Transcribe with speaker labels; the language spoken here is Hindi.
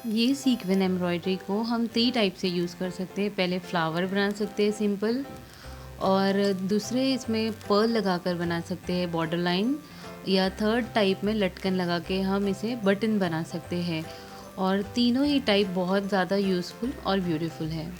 Speaker 1: ये सीक्वेंस एम्ब्रॉयडरी को हम 3 टाइप से यूज़ कर सकते हैं। पहले फ्लावर बना सकते हैं सिंपल, और दूसरे इसमें पर्ल लगाकर बना सकते हैं बॉर्डर लाइन, या थर्ड टाइप में लटकन लगा के हम इसे बटन बना सकते हैं। और तीनों ही टाइप बहुत ज़्यादा यूज़फुल और ब्यूटीफुल है।